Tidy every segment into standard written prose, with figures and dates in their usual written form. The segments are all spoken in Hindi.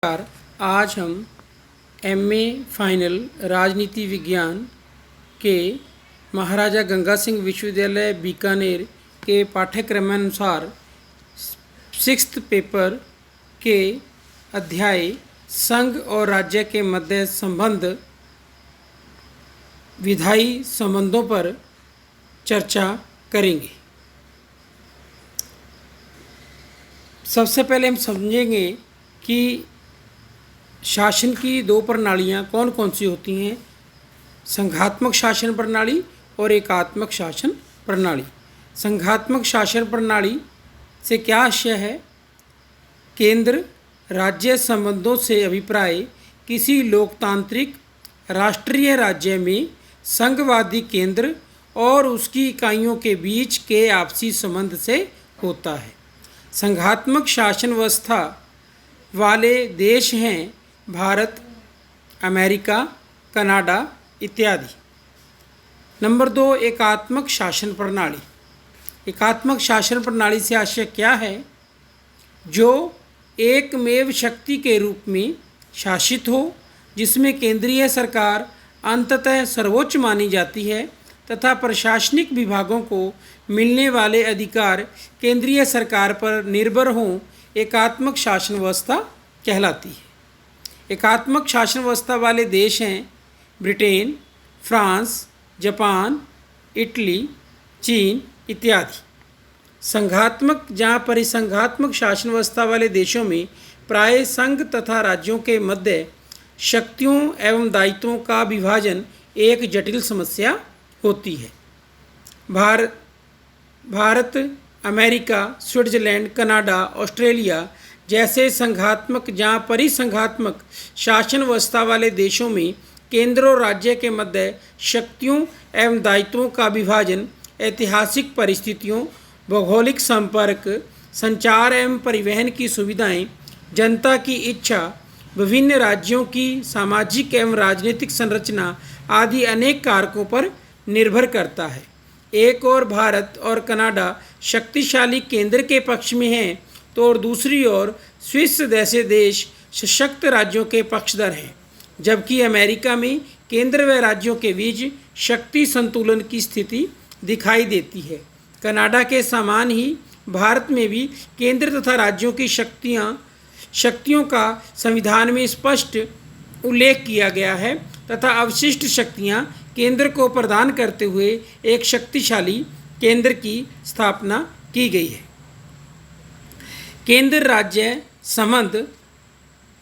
नमस्कार। आज हम एमए फाइनल राजनीति विज्ञान के महाराजा गंगा सिंह विश्वविद्यालय बीकानेर के पाठ्यक्रमानुसार सिक्स्थ पेपर के अध्याय संघ और राज्य के मध्य संबंध विधायी संबंधों पर चर्चा करेंगे। सबसे पहले हम समझेंगे कि शासन की दो प्रणालियाँ कौन कौन सी होती हैं, संघात्मक शासन प्रणाली और एकात्मक शासन प्रणाली। संघात्मक शासन प्रणाली से क्या आशय है? केंद्र राज्य संबंधों से अभिप्राय किसी लोकतांत्रिक राष्ट्रीय राज्य में संघवादी केंद्र और उसकी इकाइयों के बीच के आपसी संबंध से होता है। संघात्मक शासन व्यवस्था वाले देश हैं भारत, अमेरिका, कनाडा इत्यादि। नंबर 2, एकात्मक शासन प्रणाली। एकात्मक शासन प्रणाली से आशय क्या है? जो एकमेव शक्ति के रूप में शासित हो, जिसमें केंद्रीय सरकार अंततः सर्वोच्च मानी जाती है तथा प्रशासनिक विभागों को मिलने वाले अधिकार केंद्रीय सरकार पर निर्भर हों, एकात्मक शासन व्यवस्था कहलाती है। एकात्मक शासन व्यवस्था वाले देश हैं ब्रिटेन, फ्रांस, जापान, इटली, चीन इत्यादि। संघात्मक जहाँ परिसंघात्मक शासन व्यवस्था वाले देशों में प्राय संघ तथा राज्यों के मध्य शक्तियों एवं दायित्वों का विभाजन एक जटिल समस्या होती है। Bharat, America, Switzerland, Canada, Australia जैसे संघात्मक जहाँ परिसंघात्मक शासन व्यवस्था वाले देशों में केंद्र और राज्य के मध्य शक्तियों एवं दायित्वों का विभाजन ऐतिहासिक परिस्थितियों, भौगोलिक संपर्क, संचार एवं परिवहन की सुविधाएं, जनता की इच्छा, विभिन्न राज्यों की सामाजिक एवं राजनीतिक संरचना आदि अनेक कारकों पर निर्भर करता है। एक ओर भारत और कनाडा शक्तिशाली केंद्र के पक्ष में हैं, तो और दूसरी ओर स्विस जैसे देश सशक्त राज्यों के पक्षधर हैं, जबकि अमेरिका में केंद्र व राज्यों के बीच शक्ति संतुलन की स्थिति दिखाई देती है। कनाडा के समान ही भारत में भी केंद्र तथा राज्यों की शक्तियों का संविधान में स्पष्ट उल्लेख किया गया है तथा अवशिष्ट शक्तियाँ केंद्र को प्रदान करते हुए एक शक्तिशाली केंद्र की स्थापना की गई है। केंद्र राज्य संबंध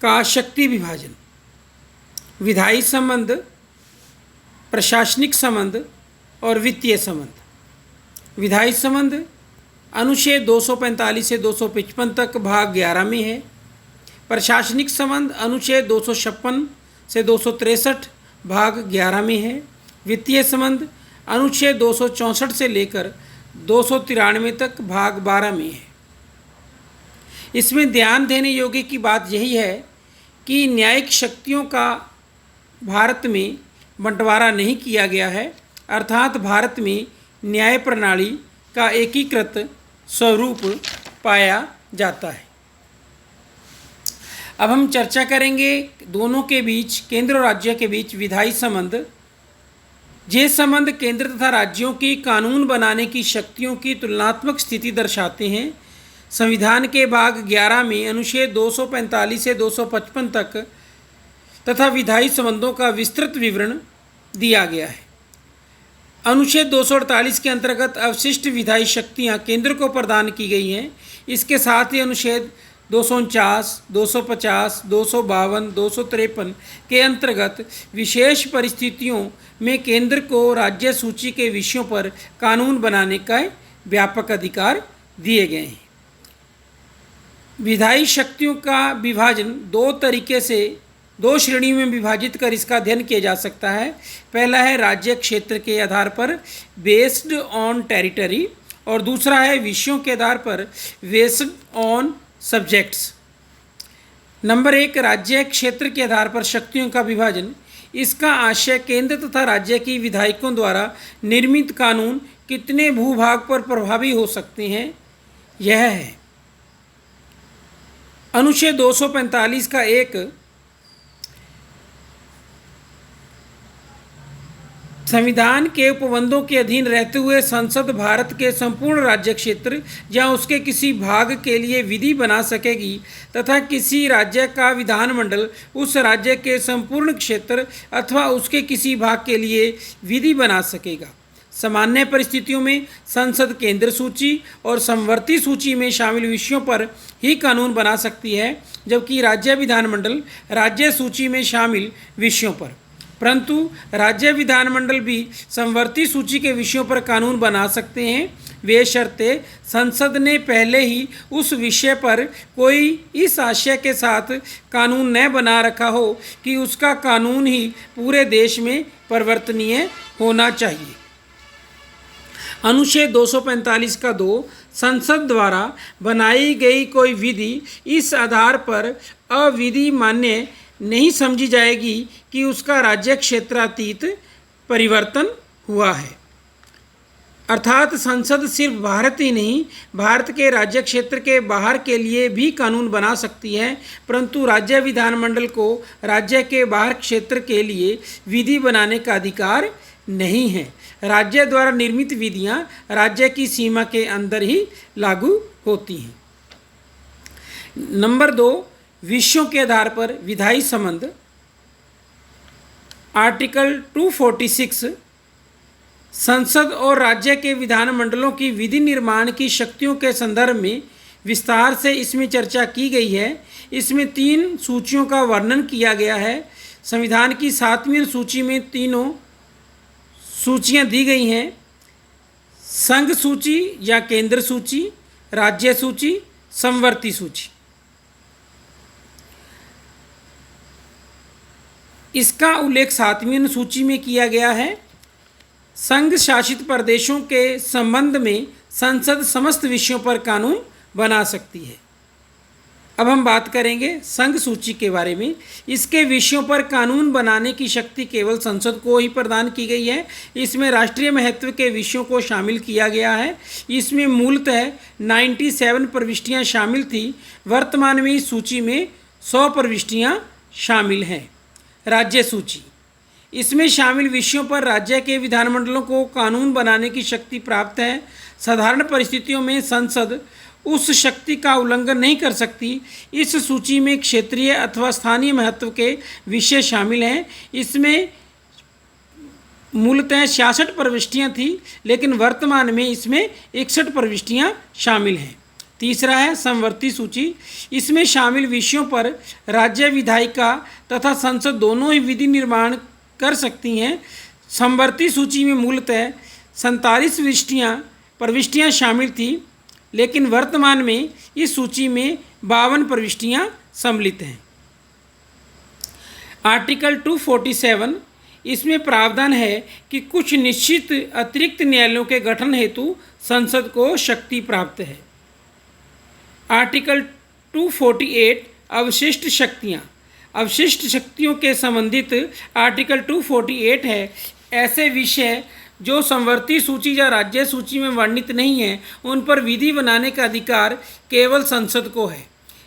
का शक्ति विभाजन, विधायी संबंध, प्रशासनिक संबंध और वित्तीय संबंध। विधायी संबंध अनुच्छेद 245 से 255 तक भाग 11 में है। प्रशासनिक संबंध अनुच्छेद 256 से 263 भाग 11 में है। वित्तीय संबंध अनुच्छेद 264 से लेकर 293 तक भाग 12 में है। इसमें ध्यान देने योग्य की बात यही है कि न्यायिक शक्तियों का भारत में बंटवारा नहीं किया गया है, अर्थात भारत में न्याय प्रणाली का एकीकृत स्वरूप पाया जाता है। अब हम चर्चा करेंगे दोनों के बीच, केंद्र और राज्य के बीच विधायी संबंध। ये संबंध केंद्र तथा राज्यों की कानून बनाने की शक्तियों की तुलनात्मक स्थिति दर्शाते हैं। संविधान के भाग 11 में अनुच्छेद 245 से 255 तक तथा विधायी संबंधों का विस्तृत विवरण दिया गया है। अनुच्छेद 248 के अंतर्गत अवशिष्ट विधायी शक्तियां केंद्र को प्रदान की गई हैं। इसके साथ ही अनुच्छेद 249, 250, 252, 253 के अंतर्गत विशेष परिस्थितियों में केंद्र को राज्य सूची के विषयों पर कानून बनाने का व्यापक अधिकार दिए गए हैं। विधायी शक्तियों का विभाजन दो श्रेणियों में विभाजित कर इसका अध्ययन किया जा सकता है। पहला है राज्य क्षेत्र के आधार पर बेस्ड ऑन टेरिटरी और दूसरा है विषयों के आधार पर बेस्ड ऑन सब्जेक्ट्स। नंबर 1, राज्य क्षेत्र के आधार पर शक्तियों का विभाजन। इसका आशय केंद्र तथा राज्य की विधायकों द्वारा निर्मित कानून कितने भूभाग पर प्रभावी हो सकते हैं, यह है। अनुच्छेद 245 का एक संविधान के उपबंधों के अधीन रहते हुए संसद भारत के संपूर्ण राज्य क्षेत्र या उसके किसी भाग के लिए विधि बना सकेगी तथा किसी राज्य का विधानमंडल उस राज्य के संपूर्ण क्षेत्र अथवा उसके किसी भाग के लिए विधि बना सकेगा। सामान्य परिस्थितियों में संसद केंद्र सूची और समवर्ती सूची में शामिल विषयों पर ही कानून बना सकती है, जबकि राज्य विधानमंडल राज्य सूची में शामिल विषयों पर। परंतु राज्य विधानमंडल भी समवर्ती सूची के विषयों पर कानून बना सकते हैं, वे शर्ते संसद ने पहले ही उस विषय पर कोई इस आशय के साथ कानून न बना रखा हो कि उसका कानून ही पूरे देश में परिवर्तनीय होना चाहिए। अनुच्छेद 245 का 2 संसद द्वारा बनाई गई कोई विधि इस आधार पर अविधि मान्य नहीं समझी जाएगी कि उसका राज्य क्षेत्रातीत परिवर्तन हुआ है। अर्थात संसद सिर्फ भारत ही नहीं, भारत के राज्य क्षेत्र के बाहर के लिए भी कानून बना सकती है, परंतु राज्य विधानमंडल को राज्य के बाहर क्षेत्र के लिए विधि बनाने का अधिकार नहीं है। राज्य द्वारा निर्मित विधियां राज्य की सीमा के अंदर ही लागू होती हैं। नंबर 2, विषयों के आधार पर विधायी संबंध। आर्टिकल 246 संसद और राज्य के विधानमंडलों की विधि निर्माण की शक्तियों के संदर्भ में विस्तार से इसमें चर्चा की गई है। इसमें 3 सूचियों का वर्णन किया गया है। संविधान की 7वीं सूची में तीनों सूचियां दी गई हैं: संघ सूची या केंद्र सूची, राज्य सूची, समवर्ती सूची। इसका उल्लेख 7वीं सूची में किया गया है। संघ शासित प्रदेशों के संबंध में संसद समस्त विषयों पर कानून बना सकती है। अब हम बात करेंगे संघ सूची के बारे में। इसके विषयों पर कानून बनाने की शक्ति केवल संसद को ही प्रदान की गई है। इसमें राष्ट्रीय महत्व के विषयों को शामिल किया गया है। इसमें मूलतः 97 प्रविष्टियाँ शामिल थी। वर्तमान में इस सूची में 100 प्रविष्टियाँ शामिल हैं। राज्य सूची, इसमें शामिल विषयों पर राज्य के विधानमंडलों को कानून बनाने की शक्ति प्राप्त है। साधारण परिस्थितियों में संसद उस शक्ति का उल्लंघन नहीं कर सकती। इस सूची में क्षेत्रीय अथवा स्थानीय महत्व के विषय शामिल हैं। इसमें मूलतः 66 प्रविष्टियाँ थी, लेकिन वर्तमान में इसमें 61 प्रविष्टियाँ शामिल हैं। तीसरा है समवर्ती सूची। इसमें शामिल विषयों पर राज्य विधायिका तथा संसद दोनों ही विधि निर्माण कर सकती हैं। समवर्ती सूची में मूलतः 47 प्रविष्टियाँ शामिल थी, लेकिन वर्तमान में इस सूची में 52 प्रविष्टियाँ सम्मिलित हैं। आर्टिकल 247, इसमें प्रावधान है कि कुछ निश्चित अतिरिक्त न्यायालयों के गठन हेतु संसद को शक्ति प्राप्त है। आर्टिकल 248 अवशिष्ट शक्तियाँ। अवशिष्ट शक्तियों के संबंधित आर्टिकल 248 है। ऐसे विषय जो समवर्ती सूची या राज्य सूची में वर्णित नहीं है, उन पर विधि बनाने का अधिकार केवल संसद को है।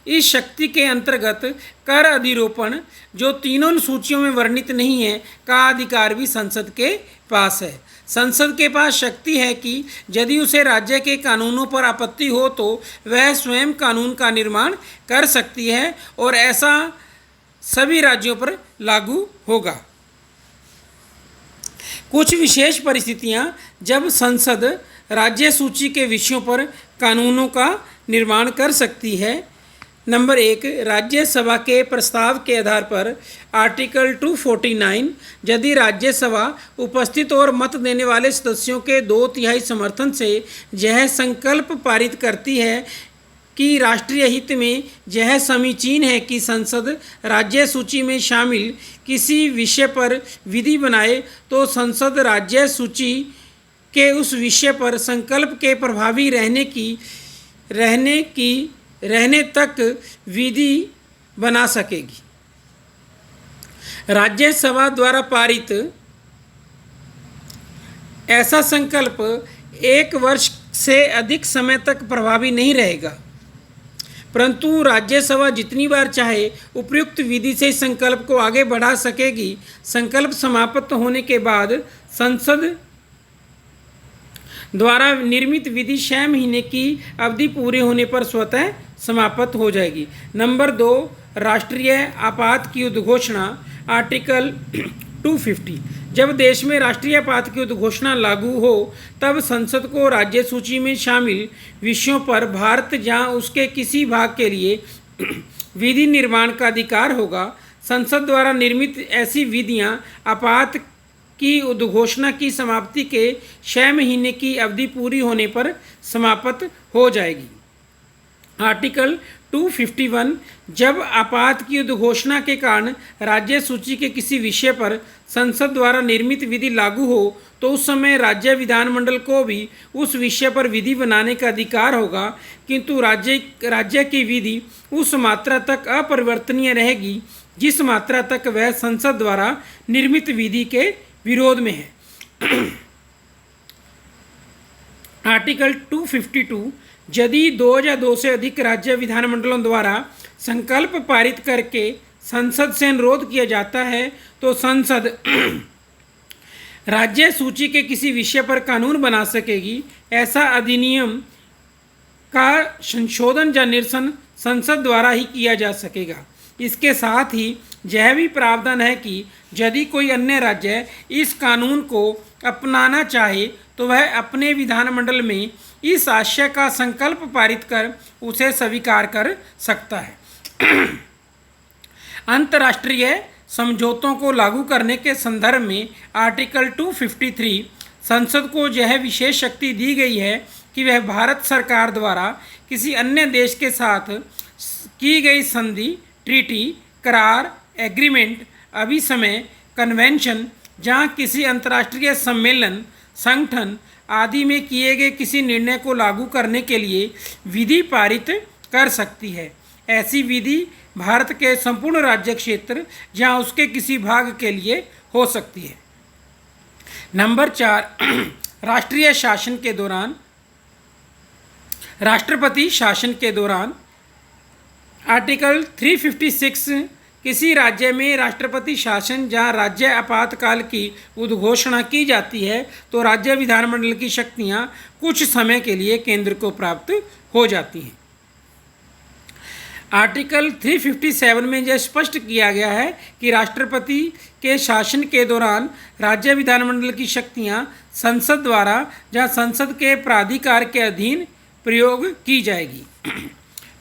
इस शक्ति के अंतर्गत कर अधिरोपण, जो तीनों सूचियों में वर्णित नहीं है, का अधिकार भी संसद के पास है। संसद के पास शक्ति है कि यदि उसे राज्य के कानूनों पर आपत्ति हो तो वह स्वयं कानून का निर्माण कर सकती है और ऐसा सभी राज्यों पर लागू होगा। कुछ विशेष परिस्थितियां जब संसद राज्य सूची के विषयों पर कानूनों का निर्माण कर सकती है। नंबर 1, राज्यसभा के प्रस्ताव के आधार पर आर्टिकल 249, यदि राज्यसभा उपस्थित और मत देने वाले सदस्यों के 2/3 समर्थन से यह संकल्प पारित करती है कि राष्ट्रीय हित में यह समीचीन है कि संसद राज्य सूची में शामिल किसी विषय पर विधि बनाए, तो संसद राज्य सूची के उस विषय पर संकल्प के प्रभावी रहने तक विधि बना सकेगी। राज्यसभा द्वारा पारित ऐसा संकल्प 1 वर्ष से अधिक समय तक प्रभावी नहीं रहेगा। परंतु राज्यसभा जितनी बार चाहे उपयुक्त विधि से इस संकल्प को आगे बढ़ा सकेगी। संकल्प समाप्त होने के बाद संसद द्वारा निर्मित विधि 6 महीने की अवधि पूरे होने पर स्वतः समाप्त हो जाएगी। नंबर 2, राष्ट्रीय आपात की उद्घोषणा। आर्टिकल 250। जब देश में राष्ट्रीय आपात की उद्घोषणा लागू हो तब संसद को राज्य सूची में शामिल विषयों पर भारत या उसके किसी भाग के लिए विधि निर्माण का अधिकार होगा। संसद द्वारा निर्मित ऐसी विधियां आपात की उद्घोषणा की समाप्ति के 6 महीने की अवधि पूरी होने पर समाप्त हो जाएगी। आर्टिकल 251। जब आपात की उद्घोषणा के कारण राज्य सूची के किसी विषय पर संसद द्वारा निर्मित विधि लागू हो तो उस समय राज्य विधानमंडल को भी उस विषय पर विधि बनाने का अधिकार होगा, किंतु राज्य की विधि उस मात्रा तक अपरिवर्तनीय रहेगी जिस मात्रा तक वह संसद द्वारा निर्मित विधि के विरोध में है। आर्टिकल 252। यदि 2 या 2 से अधिक राज्य विधानमंडलों द्वारा संकल्प पारित करके संसद से अनुरोध किया जाता है तो संसद राज्य सूची के किसी विषय पर कानून बना सकेगी। ऐसा अधिनियम का संशोधन या निरसन संसद द्वारा ही किया जा सकेगा। इसके साथ ही यह भी प्रावधान है कि यदि कोई अन्य राज्य इस कानून को अपनाना चाहे तो वह अपने विधानमंडल में इस आशय का संकल्प पारित कर उसे स्वीकार कर सकता है। अंतर्राष्ट्रीय समझौतों को लागू करने के संदर्भ में आर्टिकल 253 संसद को यह विशेष शक्ति दी गई है कि वह भारत सरकार द्वारा किसी अन्य देश के साथ की गई संधि, ट्रीटी, करार, एग्रीमेंट, अभिसमय, कन्वेंशन जहाँ किसी अंतर्राष्ट्रीय सम्मेलन, संगठन आदि में किए गए किसी निर्णय को लागू करने के लिए विधि पारित कर सकती है। ऐसी विधि भारत के संपूर्ण राज्य क्षेत्र या उसके किसी भाग के लिए हो सकती है। नंबर 4, राष्ट्रीय शासन के दौरान। राष्ट्रपति शासन के दौरान आर्टिकल 356 किसी राज्य में राष्ट्रपति शासन जहाँ राज्य आपातकाल की उद्घोषणा की जाती है तो राज्य विधानमंडल की शक्तियाँ कुछ समय के लिए केंद्र को प्राप्त हो जाती हैं। आर्टिकल 357 में यह स्पष्ट किया गया है कि राष्ट्रपति के शासन के दौरान राज्य विधानमंडल की शक्तियाँ संसद द्वारा या संसद के प्राधिकार के अधीन प्रयोग की जाएगी।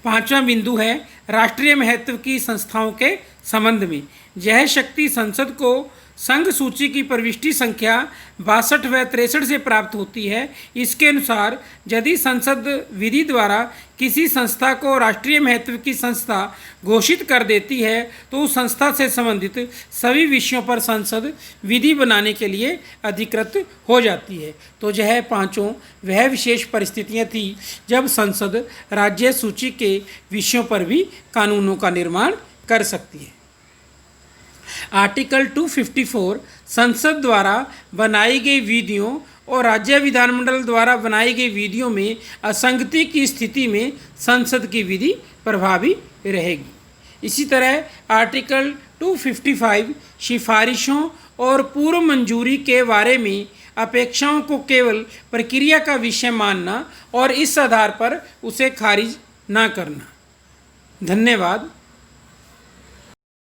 5वां बिंदु है राष्ट्रीय महत्व की संस्थाओं के संबंध में। यह शक्ति संसद को संघ सूची की प्रविष्टि संख्या 62 व 63 से प्राप्त होती है। इसके अनुसार यदि संसद विधि द्वारा किसी संस्था को राष्ट्रीय महत्व की संस्था घोषित कर देती है तो उस संस्था से संबंधित सभी विषयों पर संसद विधि बनाने के लिए अधिकृत हो जाती है। तो यह 5 वह विशेष परिस्थितियां थी जब संसद राज्य सूची के विषयों पर भी कानूनों का निर्माण कर सकती है। आर्टिकल 254 संसद द्वारा बनाई गई विधियों और राज्य विधानमंडल द्वारा बनाई गई विधियों में असंगति की स्थिति में संसद की विधि प्रभावी रहेगी। इसी तरह आर्टिकल 255 सिफारिशों और पूर्व मंजूरी के बारे में अपेक्षाओं को केवल प्रक्रिया का विषय मानना और इस आधार पर उसे खारिज ना करना। धन्यवाद।